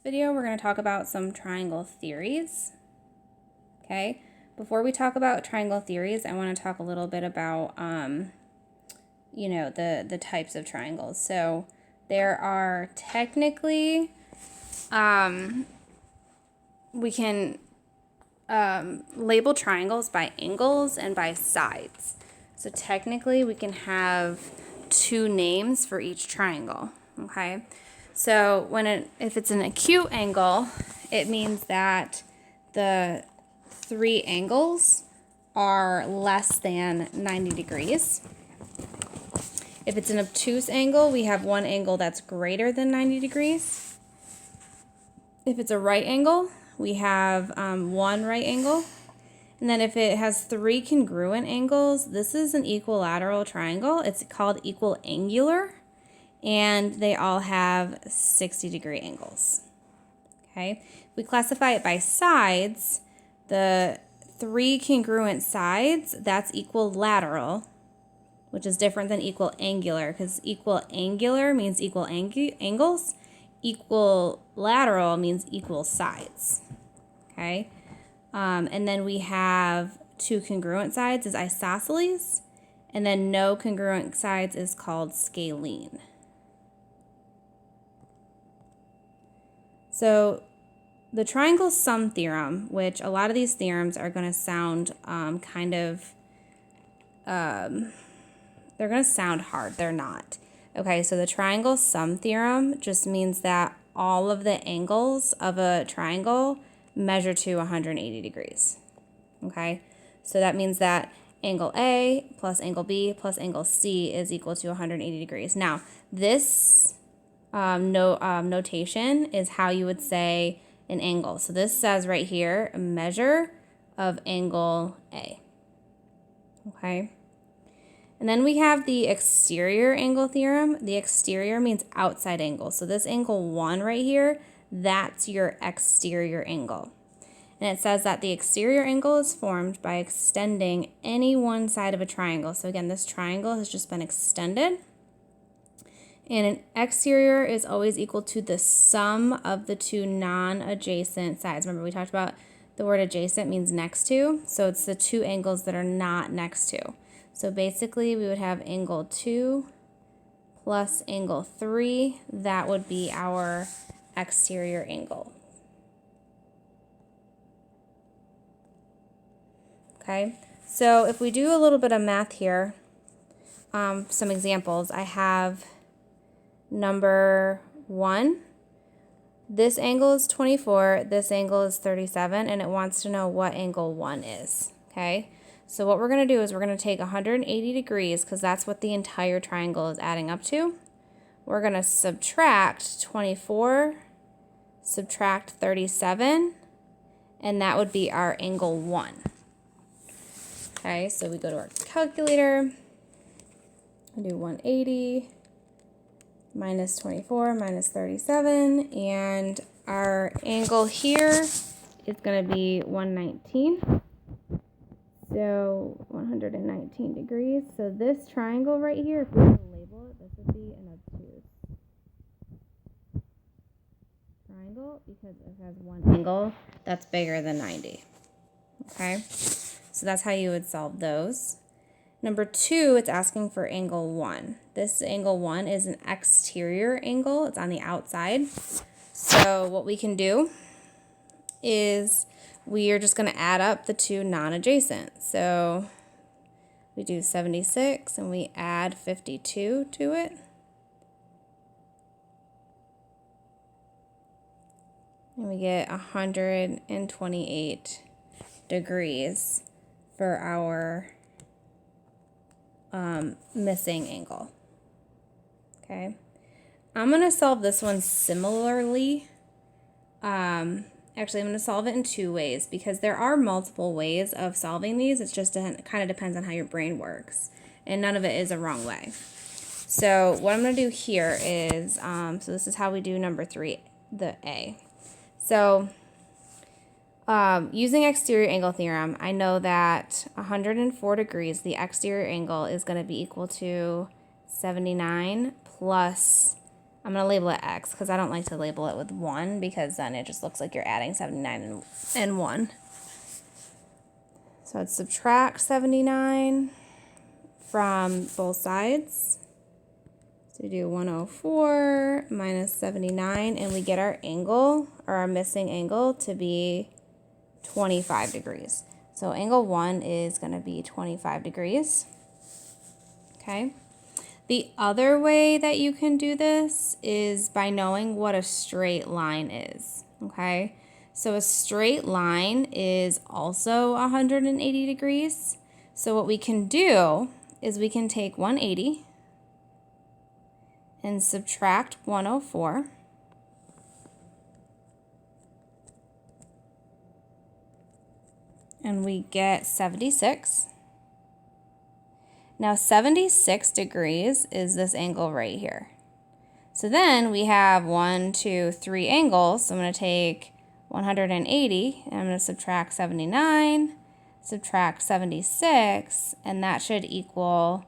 video, we're going to talk about some triangle theories. Okay, before we talk about triangle theories, I want to talk a little bit about, the types of triangles. So there are technically, we can label triangles by angles and by sides. So technically, we can have two names for each triangle. Okay, so if it's an acute angle, it means that the three angles are less than 90 degrees. If it's an obtuse angle, we have one angle that's greater than 90 degrees. If it's a right angle, we have one right angle. And then if it has three congruent angles, this is an equilateral triangle. It's called equiangular, and they all have 60-degree angles. Okay, we classify it by sides. The three congruent sides, that's equilateral, which is different than equiangular, because equiangular means equal angles. Equilateral means equal sides. Okay, and then we have two congruent sides is isosceles, and then no congruent sides is called scalene. So the triangle sum theorem, which a lot of these theorems are going to sound they're going to sound hard. They're not. Okay, so the triangle sum theorem just means that all of the angles of a triangle measure to 180 degrees. Okay, so that means that angle A plus angle B plus angle C is equal to 180 degrees. Now, this notation is how you would say an angle. So this says right here, a measure of angle A. Okay. And then we have the exterior angle theorem. The exterior means outside angle. So this angle 1 right here, that's your exterior angle. And it says that the exterior angle is formed by extending any one side of a triangle. So again, this triangle has just been extended. And an exterior is always equal to the sum of the two non-adjacent sides. Remember, we talked about the word adjacent means next to. So it's the two angles that are not next to. So basically, we would have angle 2 plus angle 3. That would be our exterior angle. Okay, so if we do a little bit of math here, some examples. I have number 1. This angle is 24, this angle is 37, and it wants to know what angle 1 is. Okay, so what we're going to do is we're going to take 180 degrees, because that's what the entire triangle is adding up to. We're going to subtract 24, subtract 37, and that would be our angle 1. Okay, so we go to our calculator, we do 180 minus 24 minus 37, and our angle here is going to be 119. So 119 degrees. So this triangle right here, if we were to label it, this would be an obtuse triangle because it has one angle that's bigger than 90. Okay, so that's how you would solve those. Number 2, it's asking for angle 1. This angle 1 is an exterior angle. It's on the outside. So what we can do is we are just going to add up the two non-adjacent. So we do 76 and we add 52 to it. And we get 128 degrees for our missing angle. Okay, I'm going to solve this one similarly. Actually, I'm going to solve it in 2 ways because there are multiple ways of solving these. It's just kind of depends on how your brain works, and none of it is a wrong way. So what I'm going to do here is, so this is how we do number 3, the A. So using exterior angle theorem, I know that 104 degrees, the exterior angle is going to be equal to 79 plus I'm going to label it X because I don't like to label it with 1 because then it just looks like you're adding 79 and 1. So I'd subtract 79 from both sides. So we do 104 minus 79, and we get our angle, or our missing angle, to be 25 degrees. So angle 1 is going to be 25 degrees. Okay. The other way that you can do this is by knowing what a straight line is. Okay. So a straight line is also 180 degrees. So what we can do is we can take 180 and subtract 104. And we get 76. Now 76 degrees is this angle right here. So then we have 1, 2, 3 angles. So I'm going to take 180 and I'm going to subtract 79, subtract 76, and that should equal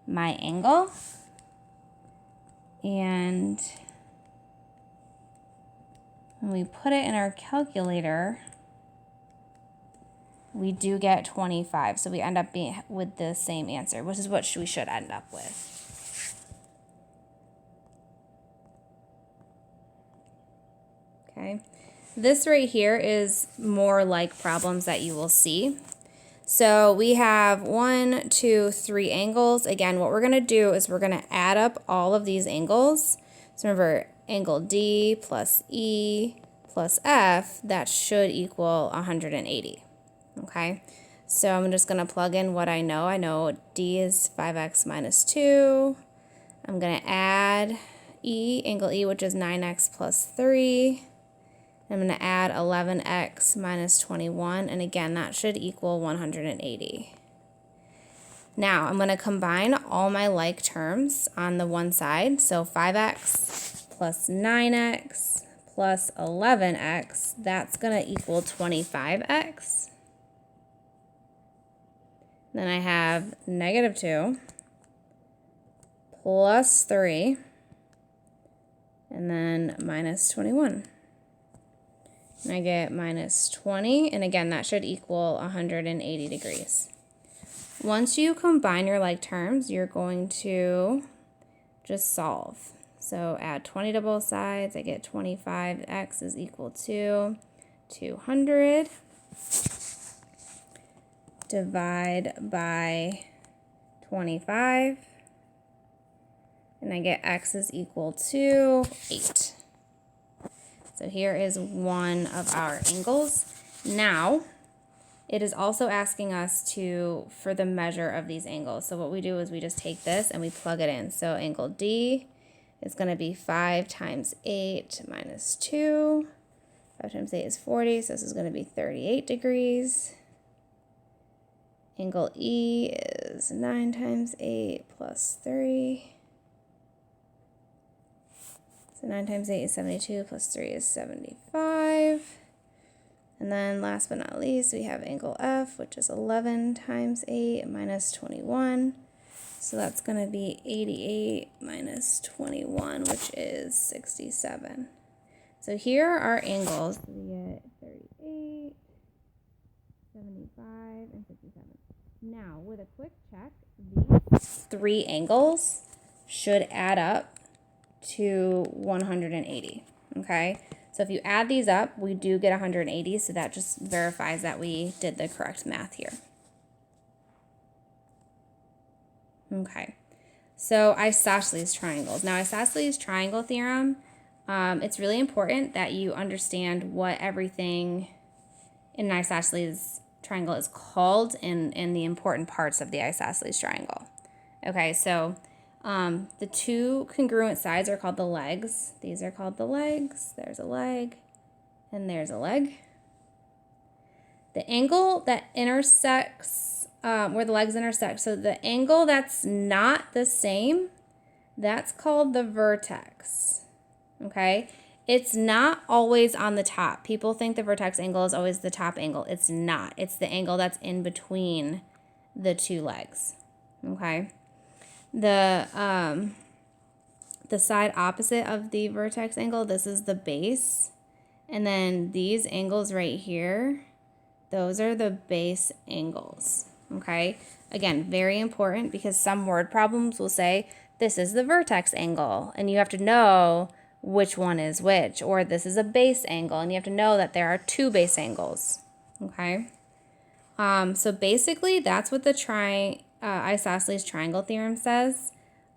my angle. And when we put it in our calculator, we do get 25. So we end up being with the same answer, which is what we should end up with. Okay. This right here is more like problems that you will see. So we have 1, 2, 3 angles. Again, what we're going to do is we're going to add up all of these angles. So remember, angle D plus E plus F, that should equal 180. Okay, so I'm just going to plug in what I know. I know D is 5x minus 2. I'm going to add E, angle E, which is 9x plus 3. I'm going to add 11x minus 21, and again, that should equal 180. Now, I'm going to combine all my like terms on the one side. So 5x plus 9x plus 11x, that's going to equal 25x. Then I have negative 2 plus 3, and then minus 21. And I get minus 20, and again, that should equal 180 degrees. Once you combine your like terms, you're going to just solve. So add 20 to both sides. I get 25x is equal to 200. Divide by 25. And I get x is equal to 8. So here is one of our angles. Now, it is also asking us for the measure of these angles. So what we do is we just take this and we plug it in. So angle D is going to be 5 times 8 minus 2. 5 times 8 is 40, so this is going to be 38 degrees. Angle E is 9 times 8 plus 3. So 9 times 8 is 72, plus 3 is 75. And then last but not least, we have angle F, which is 11 times 8 minus 21. So that's going to be 88 minus 21, which is 67. So here are our angles. We get 38, 75, and 57. Now, with a quick check, these 3 angles should add up to 180, okay? So if you add these up, we do get 180, so that just verifies that we did the correct math here. Okay, so isosceles triangles. Now, isosceles triangle theorem, it's really important that you understand what everything in an isosceles triangle is called and the important parts of the isosceles triangle. Okay, so the 2 congruent sides are called the legs. These are called the legs. There's a leg, and there's a leg. The angle that intersects, where the legs intersect, so the angle that's not the same, that's called the vertex, okay? It's not always on the top. People think the vertex angle is always the top angle. It's not. It's the angle that's in between the 2 legs, okay? The the side opposite of the vertex angle, this is the base. And then these angles right here, those are the base angles, okay? Again, very important because some word problems will say, this is the vertex angle, and you have to know which one is which, or this is a base angle, and you have to know that there are two base angles, okay? So basically, that's what the isosceles triangle theorem says.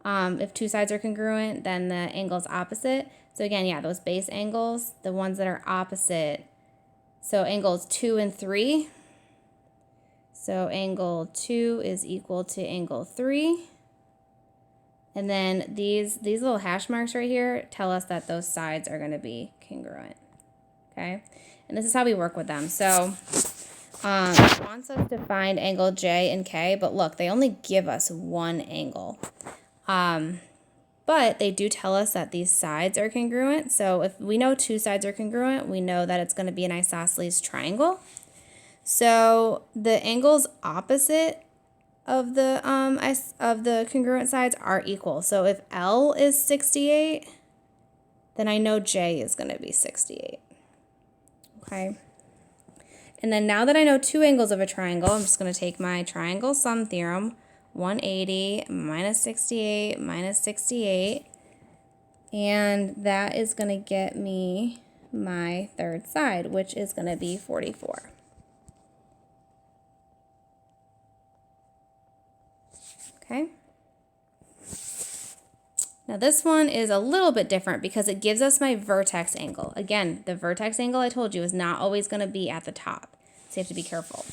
If two sides are congruent, then the angle is opposite. So again, yeah, those base angles, the ones that are opposite. So angles 2 and 3. So angle 2 is equal to angle 3. And then these little hash marks right here tell us that those sides are going to be congruent. Okay? And this is how we work with them. So it wants us to find angle J and K, but look, they only give us one angle. But they do tell us that these sides are congruent. So if we know two sides are congruent, we know that it's going to be an isosceles triangle. So the angles opposite of the congruent sides are equal. So if L is 68, then I know J is going to be 68. Okay. And then now that I know two angles of a triangle, I'm just going to take my triangle sum theorem, 180 minus 68 minus 68, and that is going to get me my third side, which is going to be 44. Okay. Now this one is a little bit different because it gives us my vertex angle. Again, the vertex angle I told you is not always going to be at the top, so you have to be careful.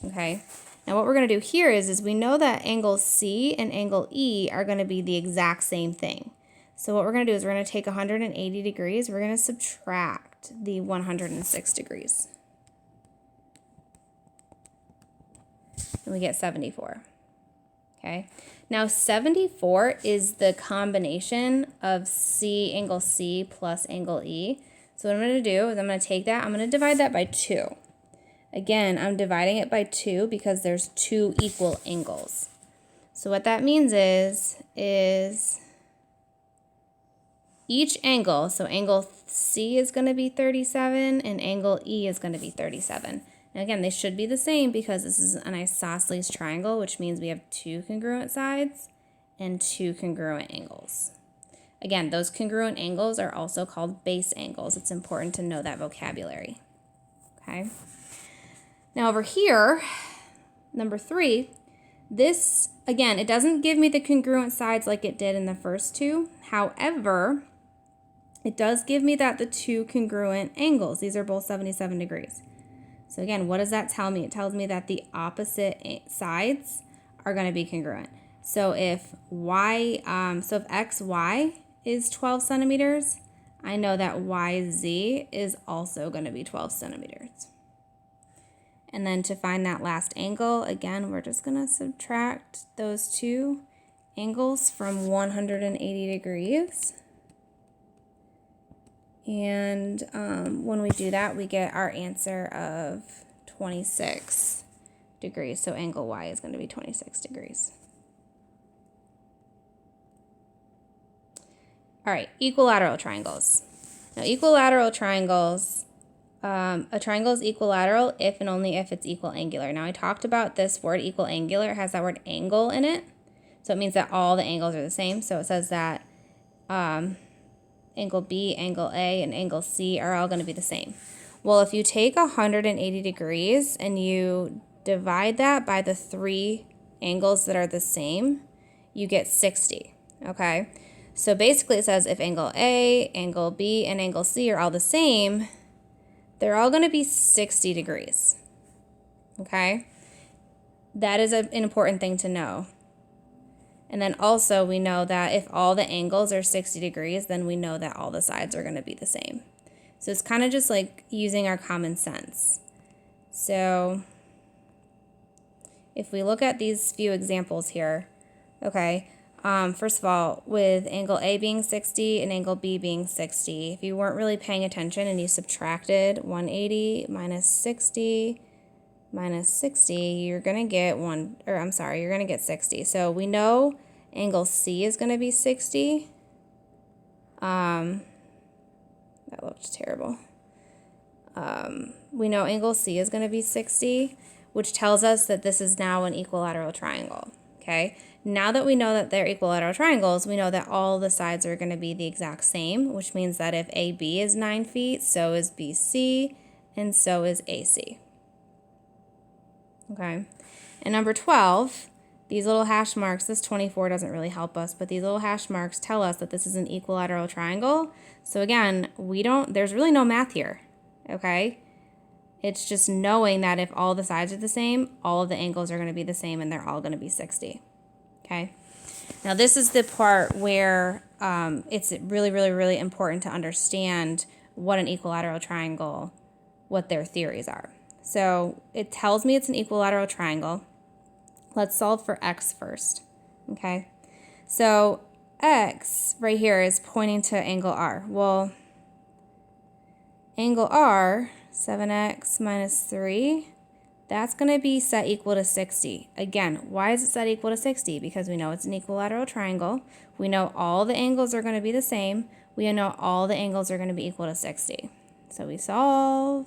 Okay. Now what we're going to do here is we know that angle C and angle E are going to be the exact same thing. So what we're going to do is we're going to take 180 degrees. We're going to subtract the 106 degrees. And we get 74. Okay. Now 74 is the combination of angle C plus angle E. So what I'm going to do is I'm going to take that, I'm going to divide that by 2. Again, I'm dividing it by 2 because there's two equal angles. So what that means is each angle, so angle C is going to be 37 and angle E is going to be 37. Now again, they should be the same because this is an isosceles triangle, which means we have two congruent sides and two congruent angles. Again, those congruent angles are also called base angles. It's important to know that vocabulary. Okay. Now over here, number 3, this, again, it doesn't give me the congruent sides like it did in the first two. However, it does give me that the two congruent angles, these are both 77 degrees. So again, what does that tell me? It tells me that the opposite sides are going to be congruent. So if XY is 12 centimeters, I know that YZ is also going to be 12 centimeters. And then to find that last angle, again, we're just going to subtract those two angles from 180 degrees. And when we do that, we get our answer of 26 degrees. So angle Y is going to be 26 degrees. All right, equilateral triangles. Now, equilateral triangles, a triangle is equilateral if and only if it's equal angular. Now, I talked about this word equal angular. It has that word angle in it. So it means that all the angles are the same. So it says that angle B, angle A, and angle C are all going to be the same. Well, if you take 180 degrees and you divide that by the 3 angles that are the same, you get 60, okay? So basically it says if angle A, angle B, and angle C are all the same, they're all going to be 60 degrees, okay? That is an important thing to know. And then also we know that if all the angles are 60 degrees, then we know that all the sides are going to be the same. So it's kind of just like using our common sense. So if we look at these few examples here, okay, first of all, with angle A being 60 and angle B being 60, if you weren't really paying attention and you subtracted 180 minus 60 minus 60, you're going to get you're going to get 60. So we know angle C is going to be 60. That looked terrible. We know angle C is going to be 60, which tells us that this is now an equilateral triangle, okay? Now that we know that they're equilateral triangles, we know that all the sides are going to be the exact same, which means that if AB is 9 feet, so is BC, and so is AC. Okay? And number 12, these little hash marks, this 24 doesn't really help us, but these little hash marks tell us that this is an equilateral triangle. So again, there's really no math here, okay? It's just knowing that if all the sides are the same, all of the angles are going to be the same and they're all going to be 60, okay? Now this is the part where it's really, really, really important to understand what an equilateral triangle, what their theories are. So it tells me it's an equilateral triangle. Let's solve for x first, okay? So x right here is pointing to angle R. Well, angle R, 7x minus 3, that's going to be set equal to 60. Again, why is it set equal to 60? Because we know it's an equilateral triangle. We know all the angles are going to be the same. We know all the angles are going to be equal to 60. So we solve.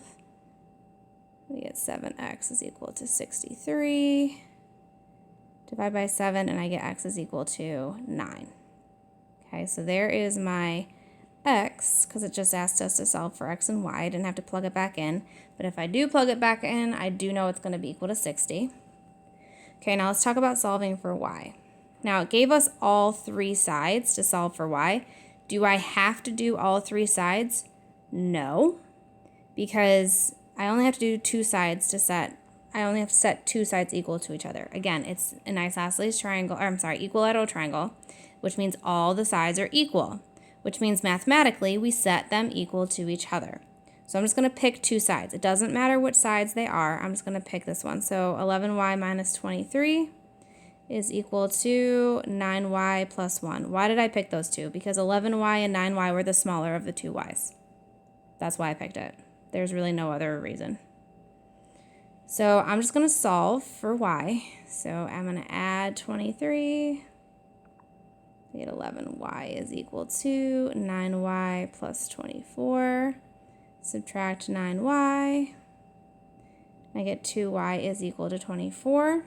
We get 7x is equal to 63. Divide by 7, and I get x is equal to 9. Okay, so there is my x, because it just asked us to solve for x and y. I didn't have to plug it back in. But if I do plug it back in, I do know it's going to be equal to 60. Okay, now let's talk about solving for y. Now, it gave us all 3 sides to solve for y. Do I have to do all 3 sides? No, because I only have to do 2 sides to set. I only have to set 2 sides equal to each other. Again, it's an isosceles triangle, or I'm sorry, equilateral triangle, which means all the sides are equal, which means mathematically we set them equal to each other. So I'm just going to pick 2 sides. It doesn't matter which sides they are. I'm just going to pick this one. So 11y minus 23 is equal to 9y plus 1. Why did I pick those two? Because 11y and 9y were the smaller of the 2 y's. That's why I picked it. There's really no other reason. So I'm just going to solve for y. So I'm going to add 23. We get 11y is equal to 9y plus 24. Subtract 9y. I get 2y is equal to 24.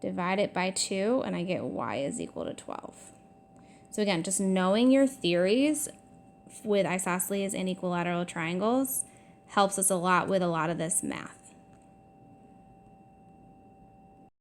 Divide it by 2, and I get y is equal to 12. So again, just knowing your theories with isosceles and equilateral triangles helps us a lot with a lot of this math.